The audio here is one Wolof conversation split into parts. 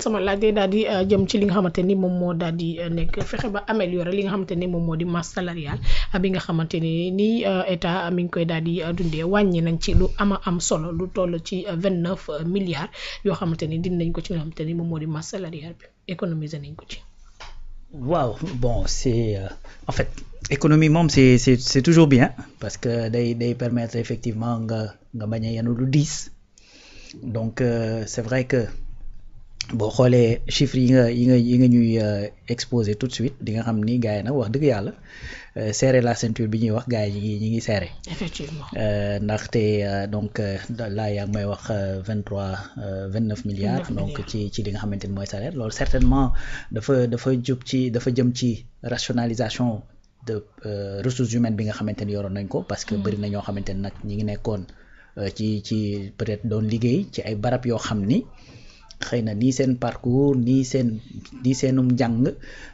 sama laaj day daal di jëm ci li nga xamante ni moom moo daal di nekk fexe ba améliorer li nga xamante ni moom moo di masse salariale bi nga xamante ni état mi ngi koy daal di dundee wàññi nañ ci lu am solo lu toll ci 29 milliards yoo xamante ni dindi nañ ko ci nga xamante ni moom moo di masse salariale bi économiser nañ ko ci. Waaw bon c'est en fait économie moom c'est toujours bien parce que day permettre effectivement nga bañ a yenu lu diis donc c'est vrai que boo xoolee chiffres yi nga ñuy exposé tout de suite di nga xam ni gars yi nag wax dëgg yàlla serrer la ceinture bi ñuy wax gars yi ñi ngi serré. Effectivement. ndaxte donc là yaa ngi may wax 29 milliards. donc ci li nga xamante ni mooy salaire loolu certainement dafa jëm ci rationalisation de ressources humaines bi nga xamante ni yoroon nañ ko. parce que bëri na ñoo xamante ni nag ñi ngi nekkoon ci peut-être doon liggéey ci ay barab yoo xam ni. xëy na nii seen parcours nii seenum njàng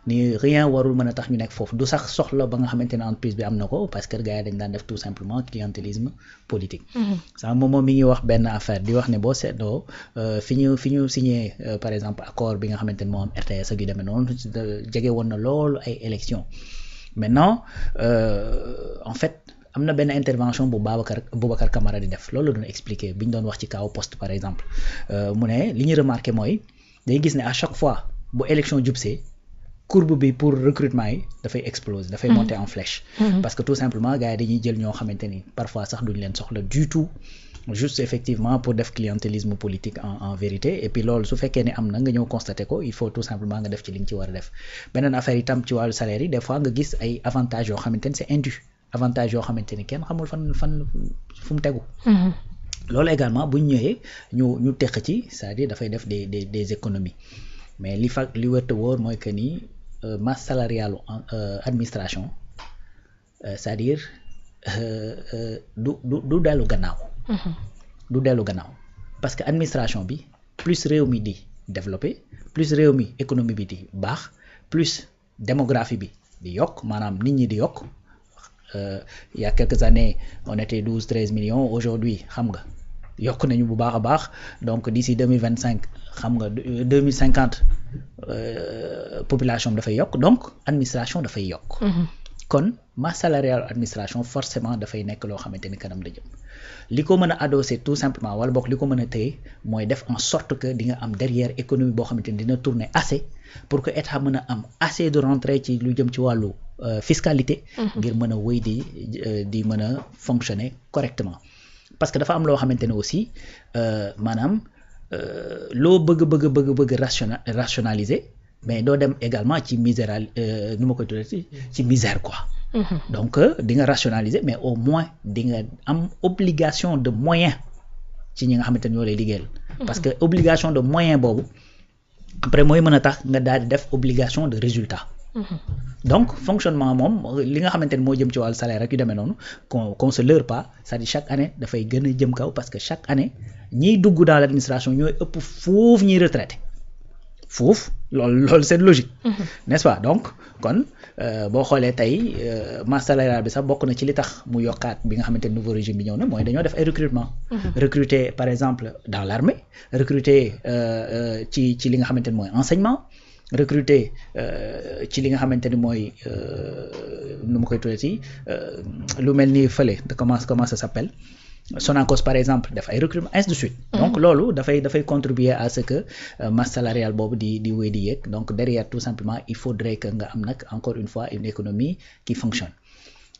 ni rien warul mën a tax ñu nekk foofu du sax soxla ba nga xamante ne entreprise bi am na ko parce que gars yi dañ daan def tout simplement clientélisme politique. sama moom mi ngi wax benn affaire di wax ne boo seetloo fi ñu signé par exemple accord bi nga xamante ne moo am RTS ak yu demee noonu jege woon na loolu ay élections maintenant en fait. am na benn intervention bu Boubacar Camara di def loolu la doon expliquer bi ñu doon wax ci kaw poste par exemple mu ne li ñu remarqué mooy day gis ne à chaque fois bu élection jubsee courbe bi pour recrutement yi dafay exploser dafay monter en flèche parce que tout simplement gars yi dañuy jël ñoo xamante ni parfois sax duñ leen soxla du tout juste effectivement pour def clientélisme politique en vérité et puis loolu su fekkee ne am na nga ñëw constater ko il faut tout simplement nga def ci li nga ci war a def beneen affaire itam ci wàllu salaire yi des fois nga gis ay avantages yoo xamante ni c'est indu avantage yoo xamante ni kenn xamul fan fu mu tegu. loolu également bu ñu ñëwee ñu teq ci c'est-à-dire dafay def des économies mais li wërta wóor mooy que ni masse salariale administration c'est-à-dire du dellu gannaaw. du dellu gannaaw parce que administration bi plus réew mi di développer plus réew mi économie bi di baax plus démographie bi di yokk maanaam nit ñi di yokk. Il y a quelques années on était 12-13 millions aujourd'hui xam nga yokk nañu bu baax a baax donc d'ici 2025 xam nga 2050 population dafay yokk donc administration dafay yokk. kon masse salariale administration forcément dafay nekk loo xamante ni kanam la jëm li ko mën a adossé tout simplement wala boog li ko mën a téye mooy def en sorte que di nga am derrière économie boo xamante ni dina tourner assez pour que état mën a am assez de rentrée ci lu jëm ci wàllu fiscalité. ngir mën a wéy di mën a fonctionner correctement parce que dafa am loo xamante ne aussi maanaam loo bëgg rationaliser mais doo dem également ci misère nu ma koy tuddee ci misère quoi. donc di nga rationaliser mais au moins di nga am obligation de moyen ci ñi nga xamante ne ñoo lay liggéeyal. parce que obligation de moyen boobu après mooy mën a tax nga daal di def obligation de résultat. donc fonctionnement moom li nga xamante ne moo jëm ci wàllu salaire rek yu demee noonu qu'on se leurre pas c'est-à-dire chaque année dafay gën a jëm kaw parce que chaque année ñiy dugg dans l'administration ñooy ëpp foofu ñiy retraité foofu loolu c'est logique. n'est-ce pas donc kon boo xoolee tey masse salariale bi sax bokk na ci li tax mu yokkaat bi nga xamante ne nouveau régime bi ñëw na mooy dañoo def ay recrutement. recruter par exemple dans l'armée recruter ci li nga xamante ne mooy enseignement. recruter ci li nga xamante ni mooy nu ma koy tuddee lu mel ni fële comment ça s'appelle Sonacos par exemple def ay recrutement ainsi de suite. donc loolu dafay contribuer à ce que masse salariale boobu di wéy di yéeg donc derrière tout simplement il faudrait que nga am nag encore une fois une économie qui fonctionne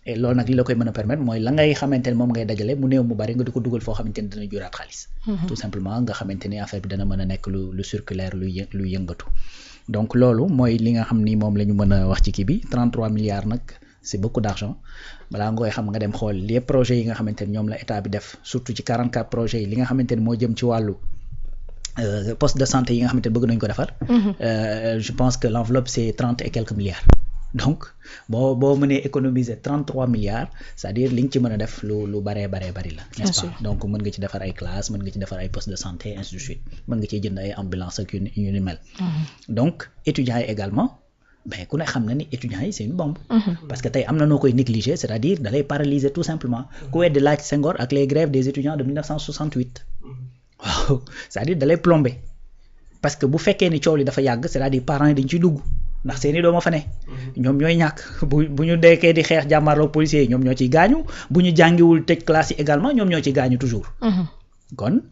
et loolu nag li la koy mën a permettre mooy la ngay xamante ne moom ngay dajale mu néew mu bari nga di ko dugal foo xamante ni dina juraat xaalis. tout simplement nga xamante ni affaire bi dana mën a nekk lu circulaire lu yëngatu. donc loolu mooy li nga xam ni moom la ñu mën a wax ci kii bi 33 milliards nag c'est beaucoup d'argent balaa nga koy xam nga dem xool les projets yi nga xamante ni ñoom la état bi def surtout ci 44 projets yi li nga xamante ni moo jëm ci wàllu poste de santé yi nga xamante ni bëgg nañu ko defar. je pense que l'enveloppe c'est 30 et quelques milliards. donc boo mënee économiser 33 milliards c'est-à-dire li nga ci mën a def lu bari la n'est-ce pas donc mën nga ci defar ay classes mën nga ci defar ay postes de santé ainsi de suite mën nga ciy jënd ay ambulance ak yu ni mel. donc étudiants yi également ben ku ne xam na ni étudiants yi c'est une bombe. parce que tey am na noo koy négliger c'est-à-dire da lay paralyser tout simplement ku weddi laaj Senghor ak les grèves des étudiants de 1968 waaw c'est-à-dire da lay plomber parce que bu fekkee ni coow li dafa yàgg c'est-à-dire parents yi dañ ciy dugg ndax seeni doom a fa ne ñoom ñooy ñàkk bu ñu deekee di xeex jàmmarloo policiers yi ñoom ñoo ciy gaañu bu ñu jàngiwul tëj classe yi également ñoom ñoo ciy gaañu toujours kon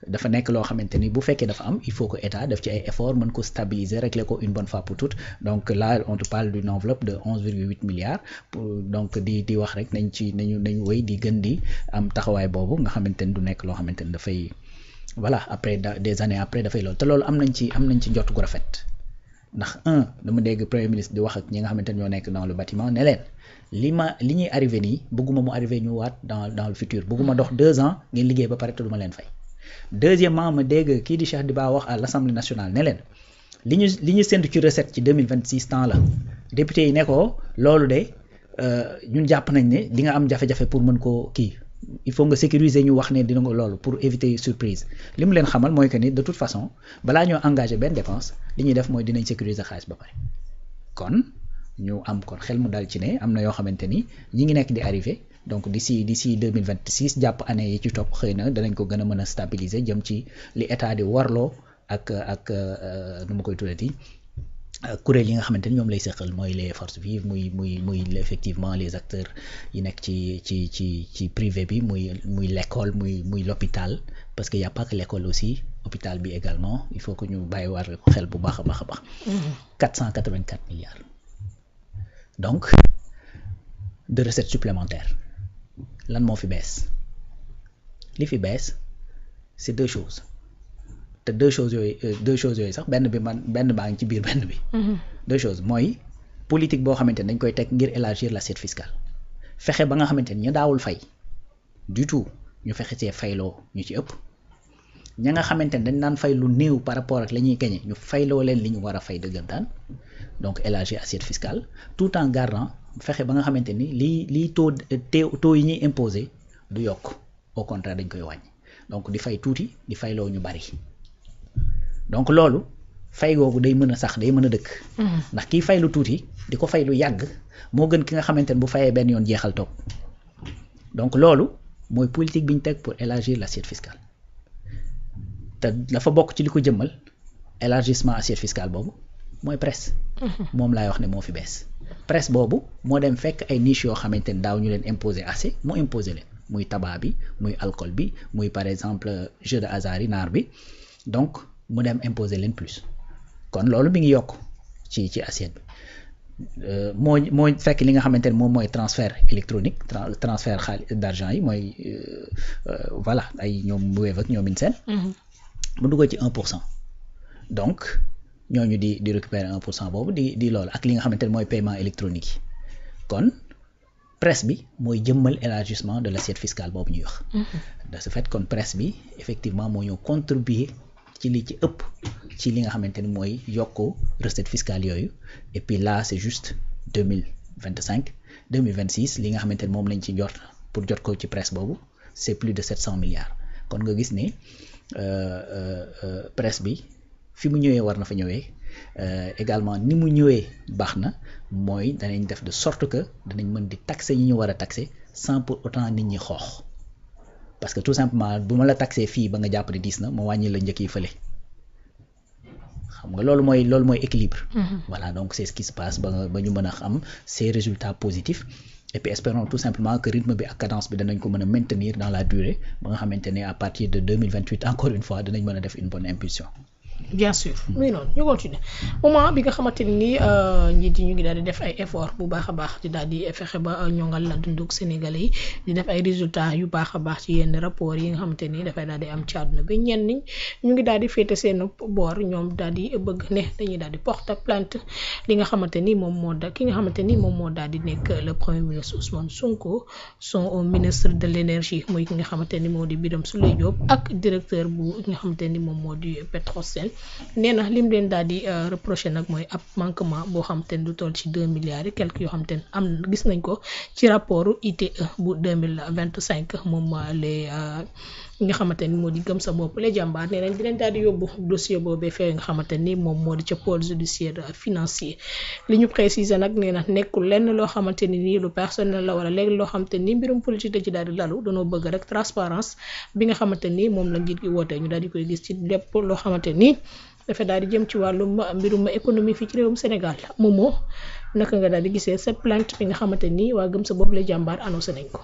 dafa nekk loo xamante ni bu fekkee dafa am il faut que état def ci ay efforts mën ko stabiliser régler ko une bonne fois pour toutes donc là on te parle d'une enveloppe de 11,8 milliards pour donc di wax rek nañu wéy di gën di am taxawaay boobu nga xamante ni du nekk loo xamante ni dafay voilà après des années après dafay loolu te loolu am nañ ci njort gu rafet ndax dama dégg premier ministre di wax ak ñi nga xamante ni ñoo nekk dans le bâtiment ne leen li ñuy arrivé nii bëgguma mu arrivé ñu waat dans le futur bëgguma dox 2 ans ngeen liggéey ba pare te duma leen fay. Deuxièmement ma dégg kii di Cheikh Diba wax à l'Assemblée nationale ne leen li ñu séntu ci recette ci 2026 temps la député yi ne ko loolu de ñun jàpp nañ ne di nga am jafe-jafe pour mën koo kii il faut nga sécuriser ñu wax ne dina nga loolu pour éviter surprise li mu leen xamal mooy que ni de toute façon balaa ñoo engagé benn dépense li ñuy def mooy dinañ sécuriser xaalis ba pare kon ñu am kon xel mu dal ci ne am na yoo xamante ni ñi ngi nekk di arrivé donc d'ici 2026 jàpp année yi ci topp xëy na danañ ko gën a mën a stabiliser jëm ci li état di warloo ak nu ma koy tuddati kuréel yi nga xamante ni ñoom lay seqal mooy les forces vives muy effectivement les acteurs yi nekk ci privé bi muy l'école muy l'hôpital parce que y a pas que l'école aussi hôpital bi également il faut que ñu bàyyi war xel bu baax a baax a baax 484 milliards donc de recettes supplémentaires lan moo fi bees li fi bees c'est deux choses te deux choses yooyu sax benn baa ngi ci biir benn bi deux choses mooy politique boo xamante ni dañ koy teg ngir élargir l'assiette fiscale fexe ba nga xamante ni ñu daawul fay du tout ñu fexe see fayloo ñu ci ëpp ña nga xamante ni dañ daan fay lu néew par rapport ak la ñuy gagner ñu fayloo leen li ñu war a fay dëggantaan donc élargir assiette fiscale tout en gardant fexe ba nga xamante ni lii taux yi ñuy imposer du yokk au contraire dañ koy wàññi donc di fay tuuti di fayloo ñu bari donc loolu fay googu day mën a sax day mën a dëkk ndax kiy fay lu tuuti di ko fay lu yàgg moo gën ki nga xamante ni bu fayee benn yoon jeexal toog donc loolu mooy politique bi ñu teg pour élargir l'assiette fiscale te dafa bokk ci li ko jëmmal élargissement assiette fiscale boobu mooy presse moom laay wax ne moo fi bees presse boobu moo dem fekk ay niche yoo xamante ni daaw ñu leen imposer assez mu imposer leen muy tabac bi muy alcool bi muy par exemple jeu de hasard yi naar bi donc mu dem imposer leen plus kon loolu mi ngi yokk ci assiette bi moo fekk li nga xamante ne moom mooy transfert électronique transfert d'argent yi mooy voilà ay ñoom Wave ak ñoom seen mu dugg ci 1% donc ñooñu di récupérer 1% boobu di loolu ak li nga xamante ne mooy paiement électronique yi kon presse bi mooy jëmmal élargissement de l'assiette fiscale boobu ñuy wax de ce fait kon presse bi effectivement moo ñëw contribuer ci li ci ëpp ci li nga xamante ni mooy yokku recette fiscale yooyu et puis là c'est juste 2025 2026 li nga xamante ni moom lañ ci jot pour jot ko ci presse boobu c'est plus de 700 milliards kon nga gis ne presse bi fi mu ñëwee war na fa ñëwee également ni mu ñëwee baax na mooy danañ def de sorte que danañ mën di taxer ñi ñu war a taxer sans pour autant nit ñi xoox parce que tout simplement bu ma la taxer fii ba nga jàpp ne diis na ma wàññi la njëkk yi fële xam nga loolu mooy équilibre voilà donc c'est ce qui se passe ba ñu mën a am ces résultats positifs et puis espérons tout simplement que rythme bi ak cadence bi danañ ko mën a maintenir dans la durée ba nga xamante ne à partir de 2028 encore une fois danañ mën a def une bonne impulsion bien sûr muy noonu ñu continuer moment bi nga xamante ni njiit yi ñu ngi daal di def ay effort bu baax a baax di daal di fexe ba ñongal la dunduk Sénégalais yi di def ay résultats yu baax a baax ci yenn rapport yi nga xamante ni dafay daal di am ci àdduna bi ñenn ñi ñu ngi daal di féete seen boor ñoom daal di bëgg ne dañuy daal di porter plainte li nga xamante ni moom moo da ki nga xamante ni moom moo daal di nekk le premier ministre Ousmane Sonko son ministre de l'énergie muy ki nga xamante ni moo di Birame Souleye Diop ak directeur bu ki nga xamante ni moom moo di Petrosen nee na lim leen daal di reproché nag mooy ab manquement boo xam te ne du toll ci 2 milliards et quelques yoo xam te ne am gis nañ ko ci rapport ITE bu 2025 moom les nga xamante ni moo di gëm sa bopp les jàmbaar nee nañ dinañ daal di yóbbu dossier boobee fee nga xamante ni moom moo di ca pôle judiciaire financier li ñu préciser nag nee na nekkul lenn loo xamante ni nii lu personnel la wala léegi loo xamante ni mbirum politique da ci daal di lalu danoo bëgg rek transparence bi nga xamante ni moom la njiit gi woote ñu daal di koy gis ci lépp loo xamante ni dafa daal di jëm ci wàllum mbirum économie fii ci réewum Sénégal Momo naka nga daal di gisee cette plainte bi nga xamante ni waa gëm sa bopp la jàmbaar annoncé nañ ko.